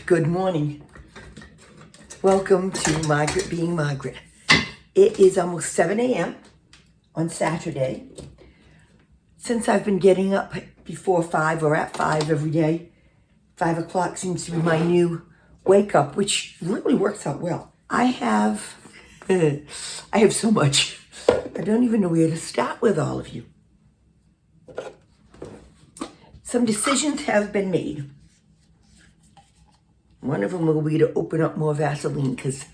Good morning. Welcome to Margaret being Margaret. It is almost 7 a.m. on Saturday. Since I've been getting up before 5 or at 5 every day, 5 o'clock seems to be my new wake up, which really works out well. I have so much. I don't even know where to start with all of you. Some decisions have been made. One of them will be to open up more Vaseline because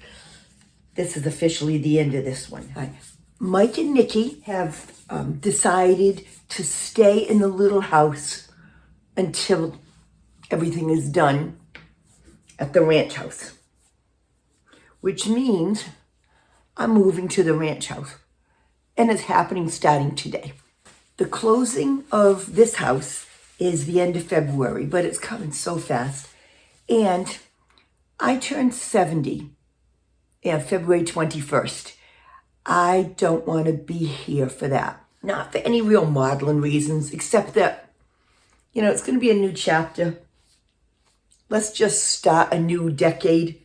this is officially the end of this one. Mike and Nikki have decided to stay in the little house until everything is done at the ranch house, which means I'm moving to the ranch house, and it's happening starting today. The closing of this house is the end of February, but it's coming so fast. And I turned 70 on February 21st. I don't want to be here for that. Not for any real maudlin reasons, except that, it's going to be a new chapter. Let's just start a new decade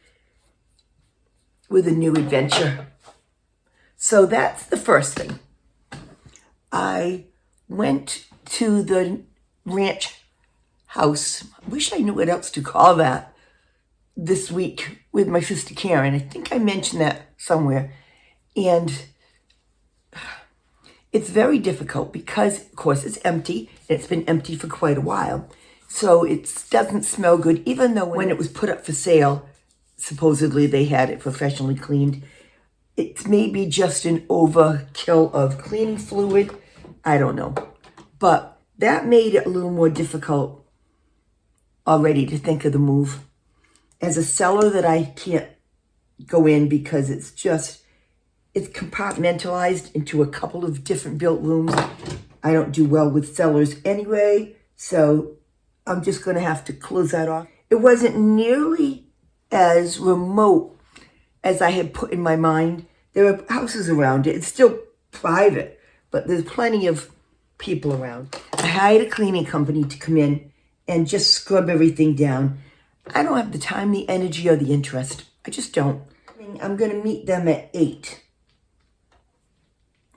with a new adventure. So that's the first thing. I went to the ranch house. I wish I knew what else to call that this week with my sister Karen. I think I mentioned that somewhere. And it's very difficult because, of course, it's empty. It's been empty for quite a while. So it doesn't smell good, even though when it was put up for sale, supposedly they had it professionally cleaned. It's maybe just an overkill of cleaning fluid. I don't know. But that made it a little more difficult already to think of the move. As a seller that I can't go in because it's compartmentalized into a couple of different built rooms. I don't do well with sellers anyway, so I'm just going to have to close that off. It wasn't nearly as remote as I had put in my mind. There are houses around it. It's still private, but there's plenty of people around. I hired a cleaning company to come in and just scrub everything down. I don't have the time, the energy, or the interest. I just don't. I'm going to meet them at 8.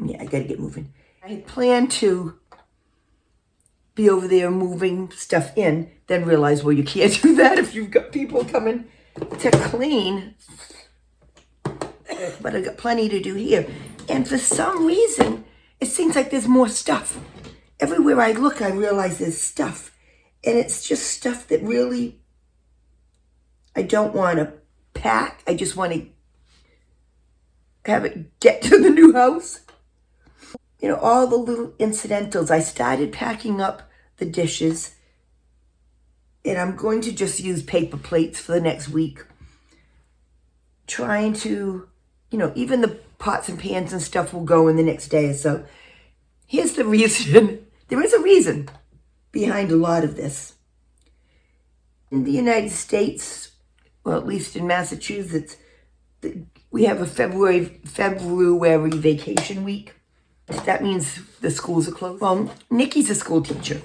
Yeah, I got to get moving. I had planned to be over there moving stuff in, then realize, well, you can't do that if you've got people coming to clean. But I got plenty to do here. And for some reason, it seems like there's more stuff. Everywhere I look, I realize there's stuff. And it's just stuff that really, I don't want to pack. I just want to have it get to the new house. All the little incidentals. I started packing up the dishes. And I'm going to just use paper plates for the next week. Trying to, even the pots and pans and stuff will go in the next day or so. Here's the reason. There is a reason behind a lot of this. In the United States, or at least in Massachusetts, we have a February vacation week. That means the schools are closed. Well, Nikki's a school teacher,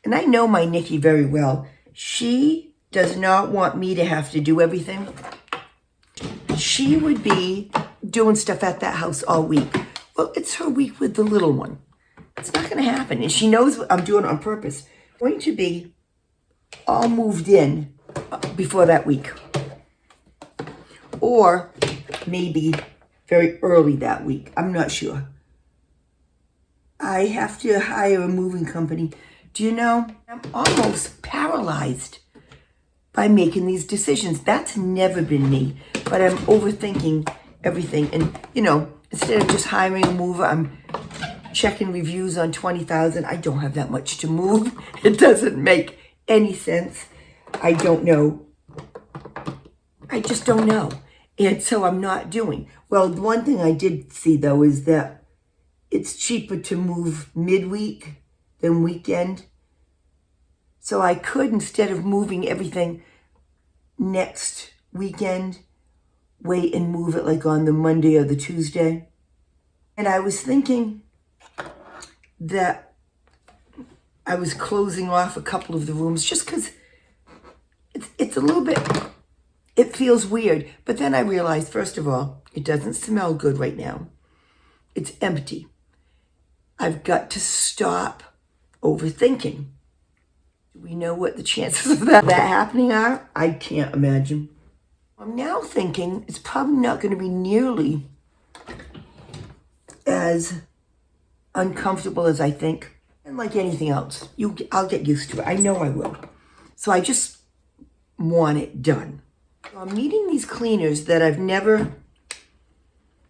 and I know my Nikki very well. She does not want me to have to do everything. She would be doing stuff at that house all week. Well, it's her week with the little one. It's not going to happen. And she knows I'm doing it on purpose. I'm going to be all moved in before that week. Or maybe very early that week. I'm not sure. I have to hire a moving company. Do you know, I'm almost paralyzed by making these decisions. That's never been me. But I'm overthinking everything. And, instead of just hiring a mover, I'm checking reviews on 20,000. I don't have that much to move. It doesn't make any sense. I don't know. I just don't know. And so I'm not doing. Well, the one thing I did see, though, is that it's cheaper to move midweek than weekend. So I could, instead of moving everything next weekend, wait and move it like on the Monday or the Tuesday. And I was thinking that I was closing off a couple of the rooms just because it's a little bit, it feels weird. But then I realized, first of all, it doesn't smell good right now. It's empty. I've got to stop overthinking. Do we know what the chances of that happening are? I can't imagine. I'm now thinking it's probably not going to be nearly as uncomfortable as I think. And like anything else, I'll get used to it. I know I will. So I just want it done. So I'm meeting these cleaners that I've never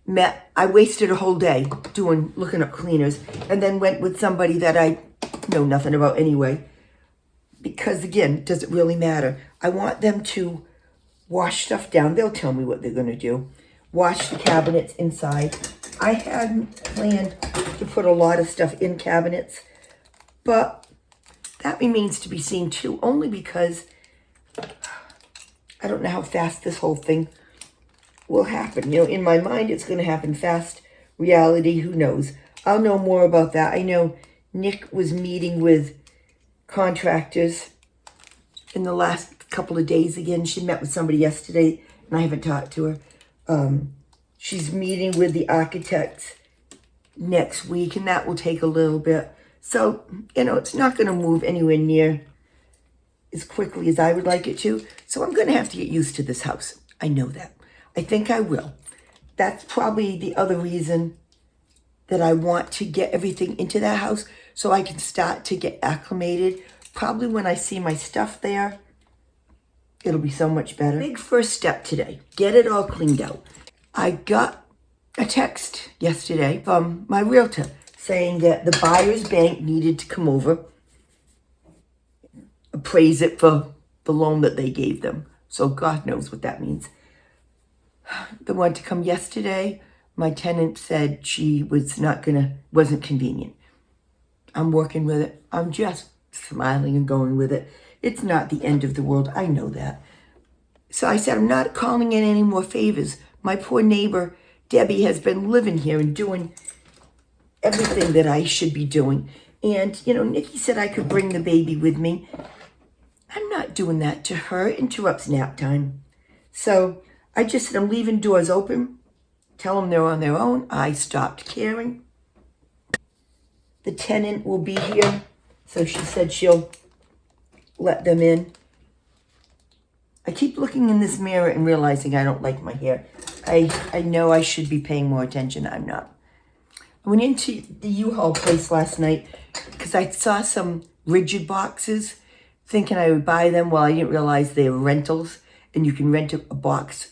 met. I wasted a whole day looking up cleaners, and then went with somebody that I know nothing about anyway. Because again, does it really matter? I want them to wash stuff down. They'll tell me what they're going to do. Wash the cabinets inside. I hadn't planned to put a lot of stuff in cabinets, but that remains to be seen too, only because I don't know how fast this whole thing will happen. You know, in my mind, it's going to happen fast. Reality, who knows? I'll know more about that. I know Nick was meeting with contractors in the last couple of days again. She met with somebody yesterday, and I haven't talked to her. She's meeting with the architects next week, and that will take a little bit. So, you know, it's not going to move anywhere near as quickly as I would like it to. So I'm going to have to get used to this house. I know that. I think I will. That's probably the other reason that I want to get everything into that house, so I can start to get acclimated. Probably when I see my stuff there, it'll be so much better. Big first step today, get it all cleaned out. I got a text yesterday from my realtor saying that the buyer's bank needed to come over, appraise it for the loan that they gave them. So God knows what that means. They wanted to come yesterday. My tenant said she wasn't convenient. I'm working with it. I'm just smiling and going with it. It's not the end of the world. I know that. So I said, I'm not calling in any more favors. My poor neighbor, Debbie, has been living here and doing everything that I should be doing. And, you know, Nikki said I could bring the baby with me. I'm not doing that to her. It interrupts nap time. So I just said, I'm leaving doors open. Tell them they're on their own. I stopped caring. The tenant will be here. So she said she'll let them in. I keep looking in this mirror and realizing I don't like my hair. I know I should be paying more attention. I'm not. I went into the U-Haul place last night because I saw some rigid boxes, thinking I would buy them. Well, I didn't realize they were rentals, and you can rent a box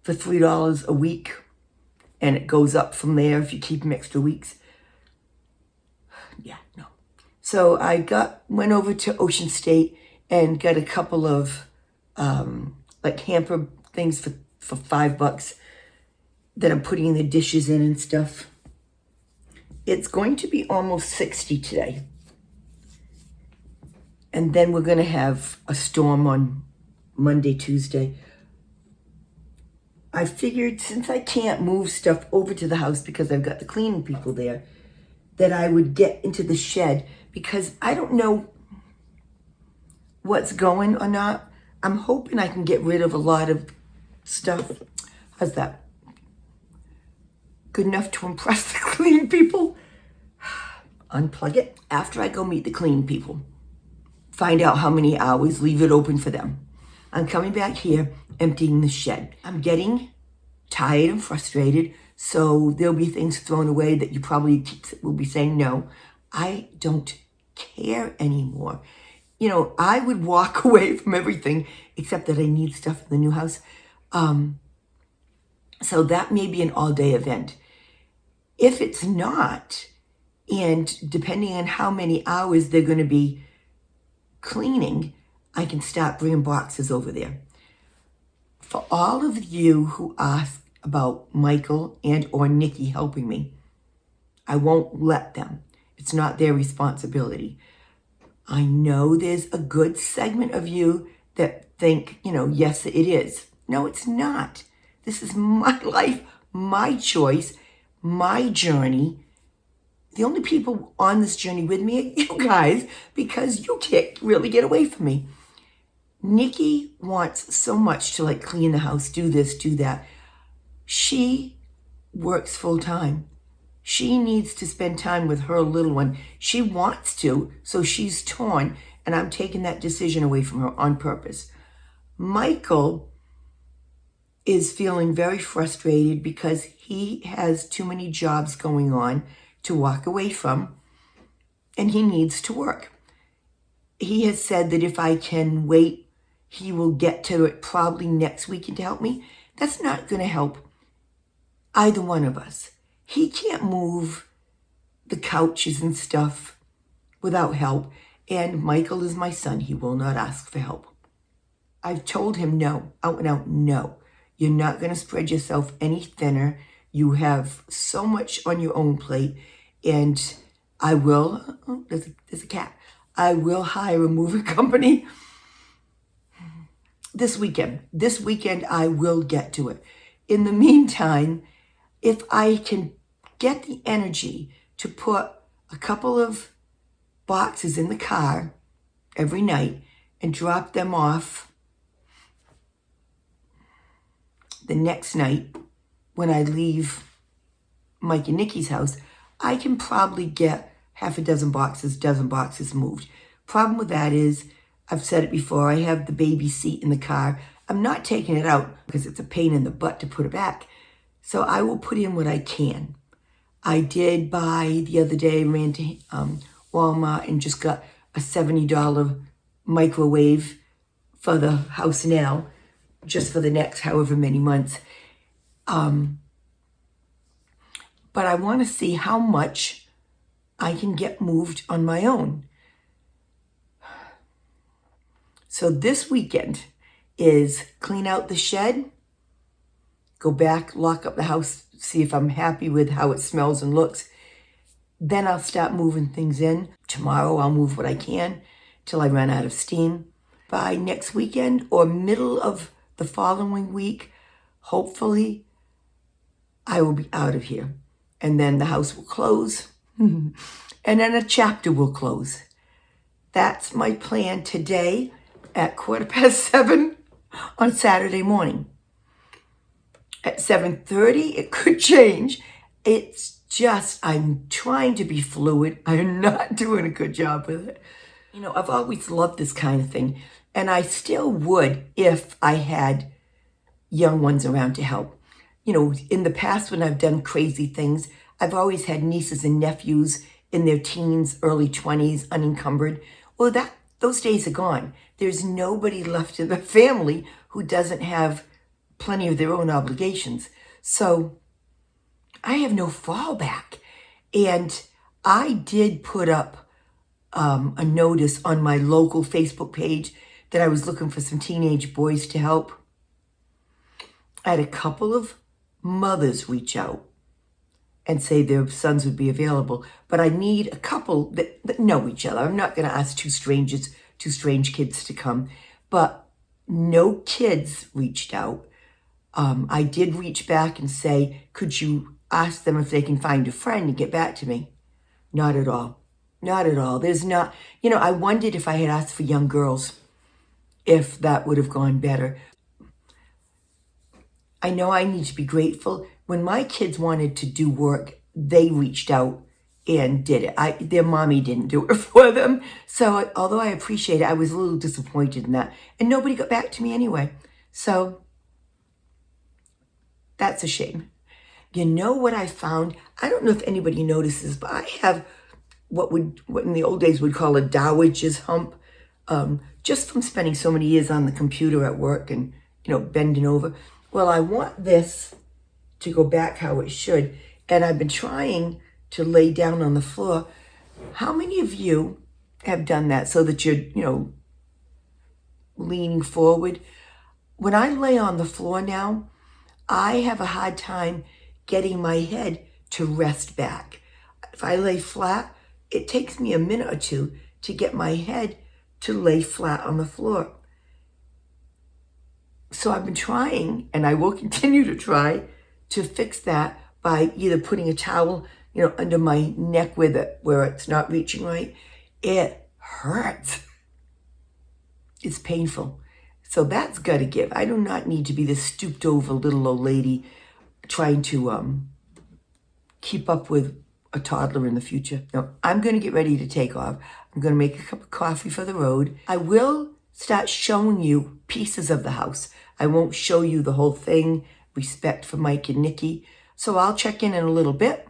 for $3 a week, and it goes up from there if you keep them extra weeks. Yeah, no. So I went over to Ocean State and got a couple of like hamper things for $5 that I'm putting the dishes in and stuff. It's going to be almost 60 today. And then we're going to have a storm on Monday, Tuesday. I figured since I can't move stuff over to the house because I've got the cleaning people there, that I would get into the shed, because I don't know what's going or not. I'm hoping I can get rid of a lot of stuff. How's that? Good enough to impress the cleaning people? Unplug it. After I go meet the cleaning people, find out how many hours, leave it open for them. I'm coming back here, emptying the shed. I'm getting tired and frustrated, so there'll be things thrown away that you probably will be saying, no, I don't care anymore. You know, I would walk away from everything except that I need stuff in the new house. So that may be an all-day event. If it's not, and depending on how many hours they're going to be cleaning, I can start bringing boxes over there. For all of you who ask about Michael and or Nikki helping me, I won't let them. It's not their responsibility. I know there's a good segment of you that think, you know, yes, it is. No, it's not. This is my life, my choice, my journey. The only people on this journey with me are you guys, because you can't really get away from me. Nikki wants so much to like clean the house, do this, do that. She works full time. She needs to spend time with her little one. She wants to, so she's torn, and I'm taking that decision away from her on purpose. Michael is feeling very frustrated because he has too many jobs going on to walk away from, and he needs to work. He has said that if I can wait, he will get to it probably next weekend to help me. That's not going to help either one of us. He can't move the couches and stuff without help, and Michael is my son. He will not ask for help. I've told him no, out and out, no. You're not going to spread yourself any thinner. You have so much on your own plate, and I will, there's a cat. I will hire a moving company this weekend. This weekend, I will get to it. In the meantime, if I can get the energy to put a couple of boxes in the car every night and drop them off the next night when I leave Mike and Nikki's house, I can probably get half a dozen boxes moved. Problem with that is, I've said it before, I have the baby seat in the car. I'm not taking it out because it's a pain in the butt to put it back. So I will put in what I can. I did buy the other day, ran to Walmart and just got a $70 microwave for the house now, just for the next however many months. But I want to see how much I can get moved on my own. So this weekend is clean out the shed, go back, lock up the house, see if I'm happy with how it smells and looks. Then I'll start moving things in. Tomorrow I'll move what I can till I run out of steam. By next weekend or middle of the following week, hopefully I will be out of here. And then the house will close. And then a chapter will close. That's my plan today at 7:15 on Saturday morning. At 7:30, it could change. It's just, I'm trying to be fluid. I'm not doing a good job with it. You know, I've always loved this kind of thing. And I still would if I had young ones around to help. You know, in the past when I've done crazy things, I've always had nieces and nephews in their teens, early 20s, unencumbered. Well, those days are gone. There's nobody left in the family who doesn't have plenty of their own obligations. So I have no fallback. And I did put up a notice on my local Facebook page that I was looking for some teenage boys to help. I had a couple of mothers reach out and say their sons would be available. But I need a couple that know each other. I'm not going to ask two strange kids to come. But no kids reached out. I did reach back and say, could you ask them if they can find a friend and get back to me? Not at all. Not at all. There's not, you know, I wondered if I had asked for young girls, if that would have gone better. I know I need to be grateful. When my kids wanted to do work, they reached out and did it. Their mommy didn't do it for them. So although I appreciate it, I was a little disappointed in that. And nobody got back to me anyway. So that's a shame. You know what I found? I don't know if anybody notices, but I have what in the old days would call a dowager's hump, just from spending so many years on the computer at work and, you know, bending over. Well, I want this to go back how it should. And I've been trying to lay down on the floor. How many of you have done that so that you're, you know, leaning forward? When I lay on the floor now, I have a hard time getting my head to rest back. If I lay flat, it takes me a minute or two to get my head to lay flat on the floor. So I've been trying, and I will continue to try, to fix that by either putting a towel, you know, under my neck where it's not reaching right. It hurts. It's painful. So that's got to give. I do not need to be this stooped over little old lady trying to keep up with a toddler in the future. No, I'm going to get ready to take off. I'm going to make a cup of coffee for the road. I will start showing you pieces of the house. I won't show you the whole thing. Respect for Mike and Nikki. So I'll check in a little bit.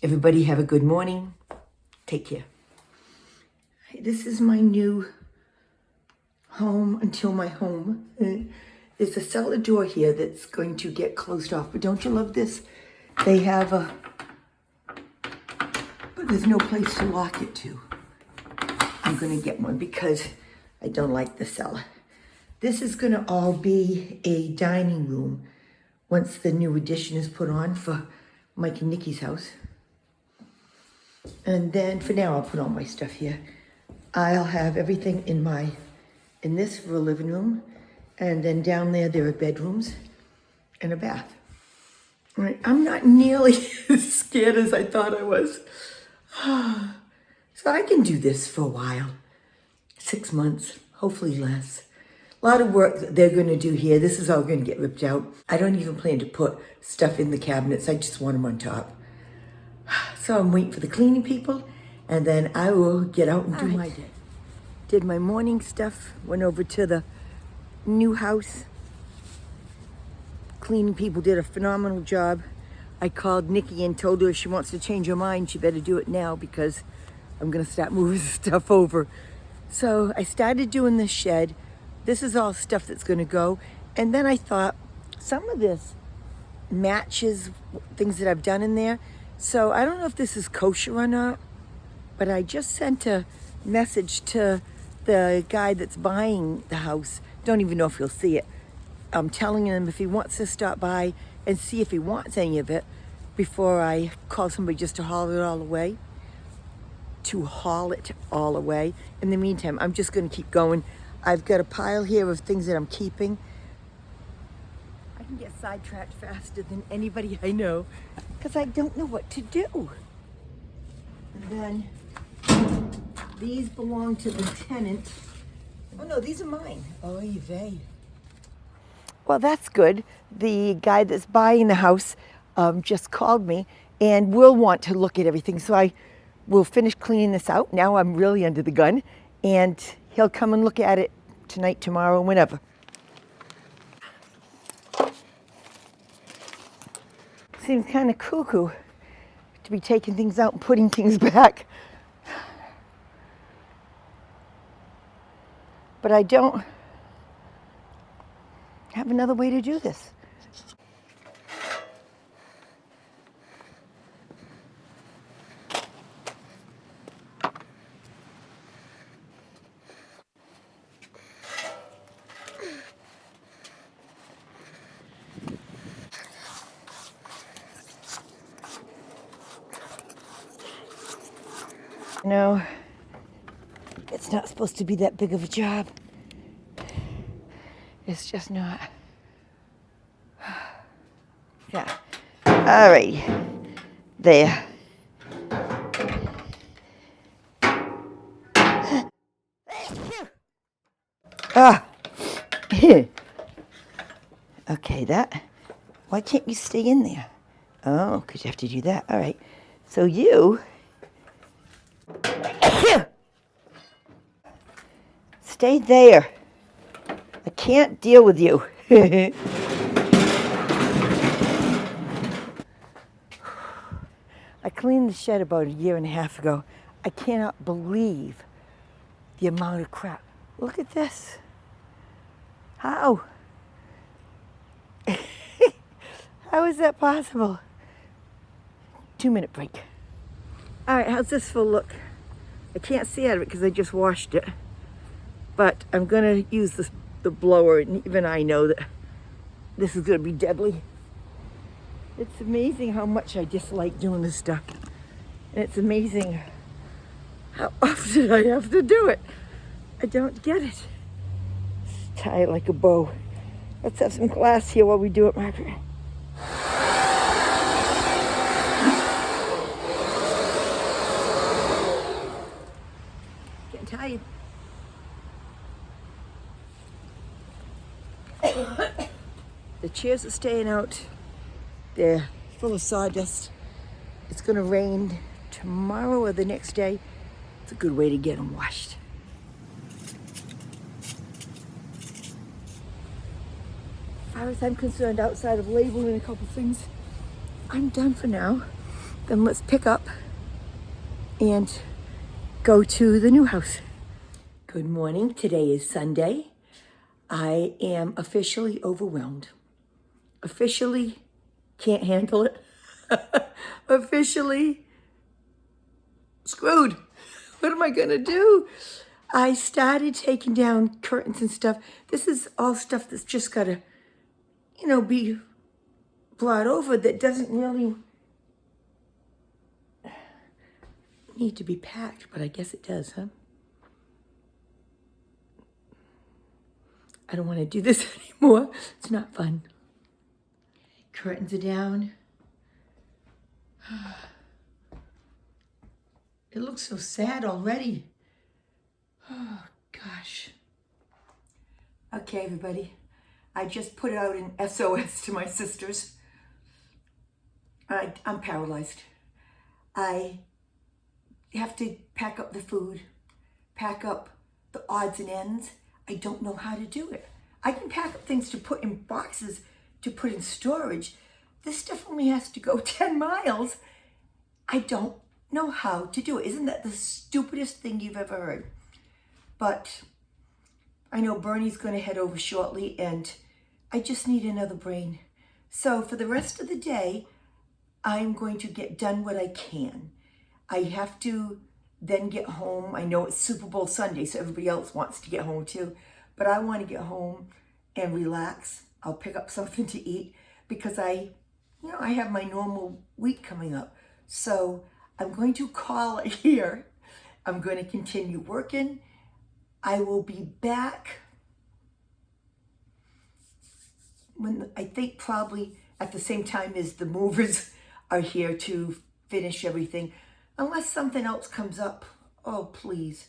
Everybody have a good morning. Take care. This is my new home until my home. There's a cellar door here that's going to get closed off. But don't you love this? They have but there's no place to lock it to. I'm going to get one because I don't like the cellar. This is going to all be a dining room once the new addition is put on for Mike and Nikki's house. And then for now, I'll put all my stuff here. I'll have everything in this for a living room. And then down there are bedrooms and a bath. All right, I'm not nearly as scared as I thought I was. So I can do this for a while. 6 months, hopefully less. A lot of work that they're going to do here. This is all going to get ripped out. I don't even plan to put stuff in the cabinets. I just want them on top. So I'm waiting for the cleaning people, and then I will get out and do my day. Did my morning stuff, went over to the new house. Cleaning people did a phenomenal job. I called Nikki and told her if she wants to change her mind, she better do it now because I'm going to start moving stuff over. So I started doing this shed. This is all stuff that's going to go. And then I thought some of this matches things that I've done in there. So I don't know if this is kosher or not, but I just sent a message to the guy that's buying the house. Don't even know if he'll see it. I'm telling him if he wants to stop by and see if he wants any of it before I call somebody just to haul it all away. In the meantime, I'm just going to keep going. I've got a pile here of things that I'm keeping. I can get sidetracked faster than anybody I know because I don't know what to do. And then these belong to the tenant. Oh no, these are mine. Oh, they. Well, that's good. The guy that's buying the house just called me and will want to look at everything. So I will finish cleaning this out. Now I'm really under the gun. And he'll come and look at it tonight, tomorrow, whenever. Seems kind of cuckoo to be taking things out and putting things back. But I don't have another way to do this. No, it's not supposed to be that big of a job. It's just not. Yeah. All right. There. Ah. Okay, that. Why can't you stay in there? Oh, because you have to do that. All right. So you. Stay there. I can't deal with you. I cleaned the shed about a year and a half ago. I cannot believe the amount of crap. Look at this. How? How is that possible? 2-minute break. All right, how's this for a look? I can't see out of it because I just washed it. But I'm going to use the blower, and even I know that this is going to be deadly. It's amazing how much I dislike doing this stuff. And it's amazing how often I have to do it. I don't get it. Tie it like a bow. Let's have some glass here while we do it, Margaret. Getting tired. The chairs are staying out. They're full of sawdust. It's gonna rain tomorrow or the next day. It's a good way to get them washed. As far as I'm concerned, outside of labeling a couple things, I'm done for now. Then let's pick up and go to the new house. Good morning. Today is Sunday. I am officially overwhelmed. Officially can't handle it. Officially screwed. What am I gonna do? I started taking down curtains and stuff. This is all stuff that's just gotta, be brought over, that doesn't really need to be packed, but I guess it does, huh? I don't want to do this anymore. It's not fun. Curtains are down. It looks so sad already. Oh, gosh. Okay, everybody. I just put out an SOS to my sisters. I'm paralyzed. I have to pack up the food, pack up the odds and ends. I don't know how to do it. I can pack up things to put in boxes to put in storage. This stuff only has to go 10 miles. I don't know how to do it. Isn't that the stupidest thing you've ever heard? But I know Bernie's going to head over shortly, and I just need another brain. So for the rest of the day, I'm going to get done what I can. I have to then get home. I know it's Super Bowl Sunday, so everybody else wants to get home too. But I want to get home and relax. I'll pick up something to eat because I have my normal week coming up. So I'm going to call it here. I'm going to continue working. I will be back I think probably at the same time as the movers are here to finish everything. Unless something else comes up. Oh, please.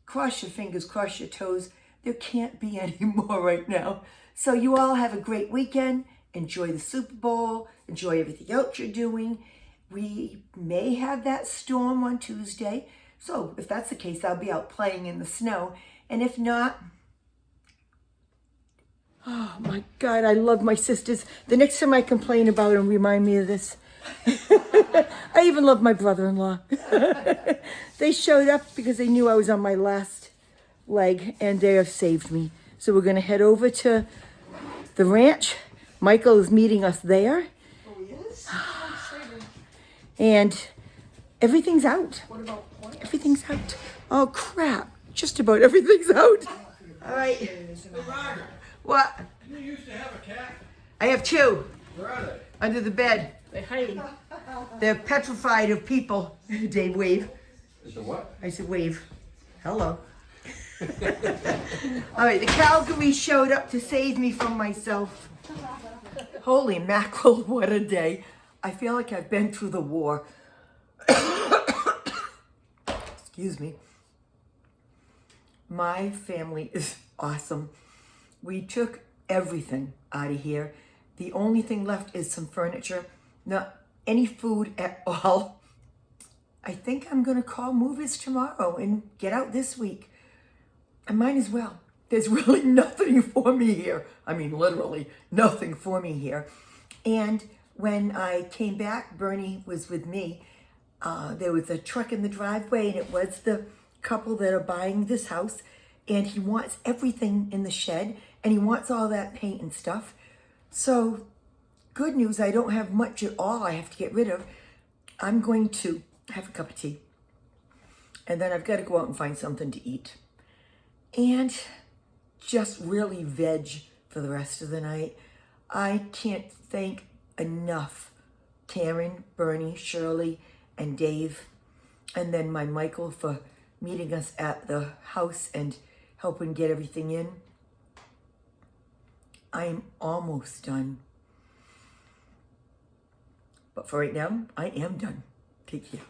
Cross your fingers, cross your toes. There can't be any more right now. So you all have a great weekend. Enjoy the Super Bowl. Enjoy everything else you're doing. We may have that storm on Tuesday. So if that's the case, I'll be out playing in the snow. And if not, oh my God, I love my sisters. The next time I complain about them, remind me of this. I even love my brother-in-law. They showed up because they knew I was on my last leg, and they have saved me. So we're going to head over to the ranch. Michael is meeting us there. Oh, yes? And everything's out. What about plants? Everything's out. Oh, crap. Just about everything's out. All right. Hey, Roger, What? you used to have a cat? I have two Where are they? under the bed. They hide. They're petrified of people. Dave, wave. Is it what? I said, wave. Hello. All right, the Calgary showed up to save me from myself. Holy mackerel, what a day. I feel like I've been through the war. Excuse me. My family is awesome. We took everything out of here. The only thing left is some furniture, not any food at all. I think I'm going to call movers tomorrow and get out this week. I might as well. There's really nothing for me here. I mean, literally nothing for me here. And when I came back, Bernie was with me. There was a truck in the driveway, and it was the couple that are buying this house. And he wants everything in the shed, and he wants all that paint and stuff. So, good news, I don't have much at all I have to get rid of. I'm going to have a cup of tea. And then I've got to go out and find something to eat. And just really veg for the rest of the night. I can't thank enough Karen, Bernie, Shirley, and Dave, and then my Michael for meeting us at the house and helping get everything in. I am almost done. But for right now, I am done. Take care.